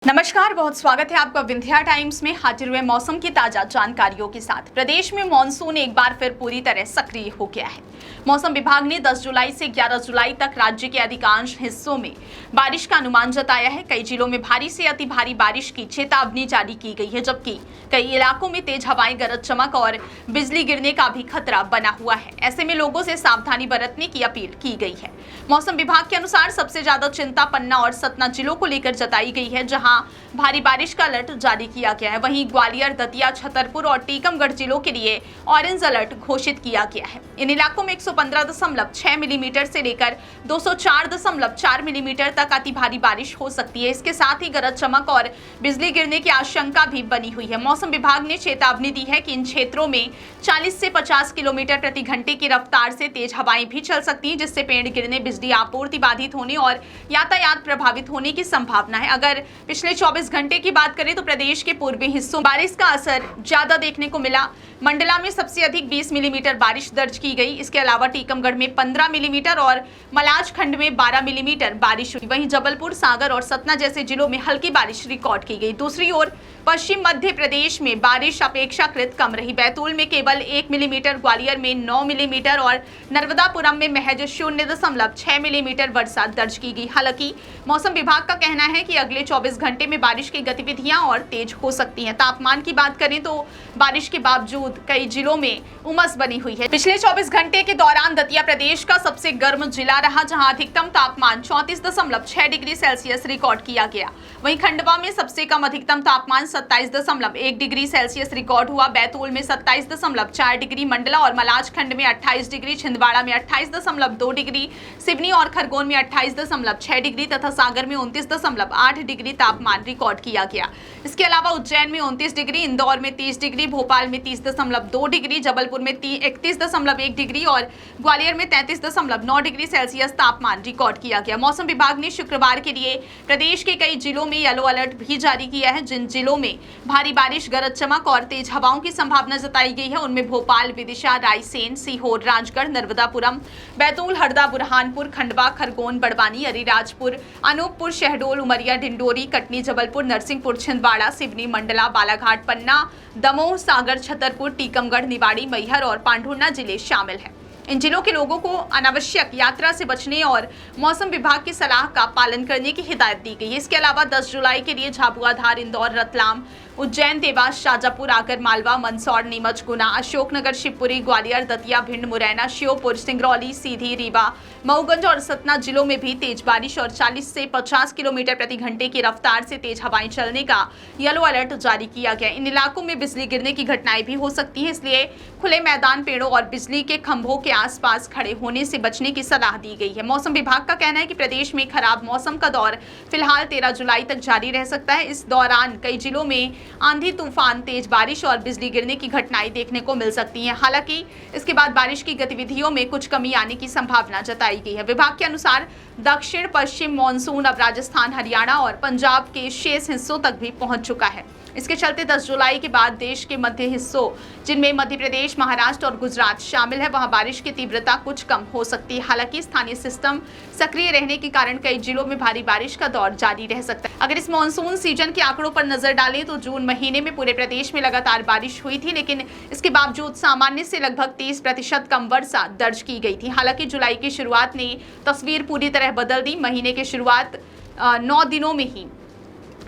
नमस्कार, बहुत स्वागत है आपका विंध्या टाइम्स में। हाजिर हुए मौसम की ताजा जानकारियों के साथ। प्रदेश में मॉनसून एक बार फिर पूरी तरह सक्रिय हो गया है। मौसम विभाग ने 10 जुलाई से 11 जुलाई तक राज्य के अधिकांश हिस्सों में बारिश का अनुमान जताया है। कई जिलों में भारी से अति भारी बारिश की चेतावनी जारी की गई है, जबकि कई इलाकों में तेज हवाएं, गरज चमक और बिजली गिरने का भी खतरा बना हुआ है। ऐसे में लोगों से सावधानी बरतने की अपील की गई है। मौसम विभाग के अनुसार सबसे ज्यादा चिंता पन्ना और सतना जिलों को लेकर जताई गई है, जहां भारी बारिश का अलर्ट जारी किया गया है। वहीं ग्वालियर, दतिया, छतरपुर और टीकमगढ़ जिलों के लिए ऑरेंज अलर्ट घोषित किया गया है। इन इलाकों में 115.6 मिलीमीटर से लेकर 204.4 मिलीमीटर तक अति भारी बारिश हो सकती है। इसके साथ ही गरज चमक और बिजली गिरने की आशंका भी बनी हुई है। मौसम विभाग ने चेतावनी दी है कि इन क्षेत्रों में 40 से 50 किलोमीटर प्रति घंटे की रफ्तार से तेज हवाएं भी चल सकती हैं, जिससे पेड़ गिरने, बिजली आपूर्ति बाधित होने और यातायात प्रभावित होने की संभावना है। अगर पिछले 24 घंटे की बात करें तो प्रदेश के पूर्वी हिस्सों बारिश का असर ज्यादा देखने को मिला। मंडला में सबसे अधिक 20 मिलीमीटर बारिश दर्ज की गई। इसके अलावा टीकमगढ़ में 15 मिलीमीटर और मलाज खंड में 12 मिलीमीटर बारिश हुई। वहीं जबलपुर, सागर और सतना जैसे जिलों में हल्की बारिश रिकॉर्ड की गई। दूसरी ओर पश्चिम मध्य प्रदेश में बारिश अपेक्षाकृत कम रही। बैतूल में केवल 1 मिलीमीटर, ग्वालियर में 9 मिलीमीटर और नर्मदापुरम में महज 0.6 मिलीमीटर वर्षा दर्ज की गई। हालांकि मौसम विभाग का कहना है कि अगले 24 घंटे में बारिश की गतिविधियां और तेज हो सकती हैं। तापमान की बात करें तो बारिश के बावजूद कई जिलों में उमस बनी हुई है। पिछले 24 घंटे के दौरान दतिया प्रदेश का सबसे गर्म जिला रहा, जहां अधिकतम तापमान 34.6 डिग्री सेल्सियस रिकॉर्ड किया गया। वहीं खंडवा में सबसे कम अधिकतम तापमान 27.1 डिग्री सेल्सियस रिकॉर्ड हुआ। बैतूल में 27.4 डिग्री, मंडला और मलाज खंड में 28 डिग्री, छिंदवाड़ा में 28.2 डिग्री, सिवनी और खरगोन में 28.6 डिग्री तथा सागर में 29.8 डिग्री तापमान रिकॉर्ड किया गया। इसके अलावा उज्जैन में 29 डिग्री, इंदौर में 30 डिग्री, भोपाल में 30.2 डिग्री, जबलपुर में 31.1 डिग्री और ग्वालियर में 33.9 डिग्री सेल्सियस तापमान रिकॉर्ड किया गया। मौसम विभाग ने शुक्रवार के लिए प्रदेश के कई जिलों में येलो अलर्ट भी जारी किया है। जिन जिलों में भारी बारिश, गरज चमक और तेज हवाओं की संभावना जताई गई है, उनमें भोपाल, विदिशा, रायसेन, सीहोर, राजगढ़, नर्मदापुरम, बैतूल, हरदा, बुरहानपुर, खंडवा, खरगोन, बड़वानी, अलीराजपुर, अनूपपुर, शहडोल, उमरिया, डिंडोरी, कटनी, जबलपुर, नरसिंहपुर, छिंदवाड़ा, सिवनी, मंडला, बालाघाट, पन्ना, दमोह, सागर, छतरपुर, टीकमगढ़, निवाड़ी, मैहर और पांढुर्णा जिले शामिल हैं। इन जिलों के लोगों को अनावश्यक यात्रा से बचने और मौसम विभाग की सलाह का पालन करने की हिदायत दी गई है। इसके अलावा 10 जुलाई के लिए झाबुआ, धार, इंदौर, रतलाम, उज्जैन, देवास, शाजापुर, आगर मालवा, मंदसौर, नीमच, गुना, अशोकनगर, शिवपुरी, ग्वालियर, दतिया, भिंड, मुरैना, श्योपुर, सिंगरौली, सीधी, रीवा, मऊगंज और सतना जिलों में भी तेज बारिश और 40 से 50 किलोमीटर प्रति घंटे की रफ्तार से तेज हवाएं चलने का येलो अलर्ट जारी किया गया। इन इलाकों में बिजली गिरने की घटनाएं भी हो सकती है, इसलिए खुले मैदान, पेड़ों और बिजली के खंभों के आसपास खड़े होने से बचने की सलाह दी गई है। मौसम विभाग का कहना है कि प्रदेश में खराब मौसम का दौर फिलहाल 13 जुलाई तक जारी रह सकता है। इस दौरान कई जिलों में आंधी, तूफान, तेज बारिश और बिजली गिरने की घटनाएं देखने को मिल सकती हैं। हालांकि इसके बाद बारिश की गतिविधियों में कुछ कमी आने की संभावना जताई गई है। विभाग के अनुसार दक्षिण पश्चिम मॉनसून अब राजस्थान, हरियाणा और पंजाब के शेष हिस्सों तक भी पहुंच चुका है। इसके चलते 10 जुलाई के बाद देश के मध्य हिस्सों, जिनमें मध्य प्रदेश, महाराष्ट्र और गुजरात शामिल है, वहां बारिश की तीव्रता कुछ कम हो सकती है। हालांकि स्थानीय सिस्टम सक्रिय रहने के कारण कई जिलों में भारी बारिश का दौर जारी रह सकता है। अगर इस मानसून सीजन के आंकड़ों पर नजर डालें तो जून महीने में पूरे प्रदेश में लगातार बारिश हुई थी, लेकिन इसके बावजूद सामान्य से लगभग 30% कम वर्षा दर्ज की गई थी। हालांकि जुलाई की शुरुआत ने तस्वीर पूरी तरह बदल दी। महीने के शुरुआत 9 दिनों में ही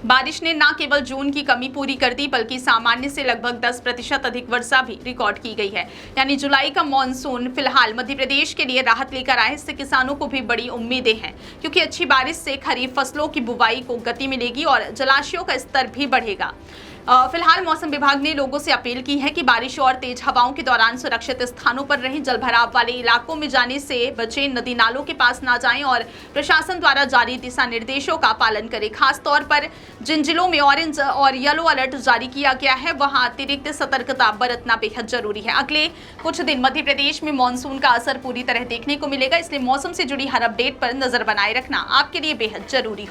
बारिश ने न केवल जून की कमी पूरी कर दी, बल्कि सामान्य से लगभग 10% अधिक वर्षा भी रिकॉर्ड की गई है। यानी जुलाई का मॉनसून फिलहाल मध्य प्रदेश के लिए राहत लेकर आए। इससे किसानों को भी बड़ी उम्मीदें हैं, क्योंकि अच्छी बारिश से खरीफ फसलों की बुवाई को गति मिलेगी और जलाशयों का स्तर भी बढ़ेगा। फिलहाल मौसम विभाग ने लोगों से अपील की है कि बारिश और तेज हवाओं के दौरान सुरक्षित स्थानों पर रहें, जलभराव वाले इलाकों में जाने से बचें, नदी नालों के पास ना जाएं और प्रशासन द्वारा जारी दिशा निर्देशों का पालन करें। खास तौर पर जिन जिलों में ऑरेंज और येलो अलर्ट जारी किया गया है, वहां अतिरिक्त सतर्कता बरतना बेहद जरूरी है। अगले कुछ दिन मध्य प्रदेश में मानसून का असर पूरी तरह देखने को मिलेगा, इसलिए मौसम से जुड़ी हर अपडेट पर नजर बनाए रखना आपके लिए बेहद जरूरी हो।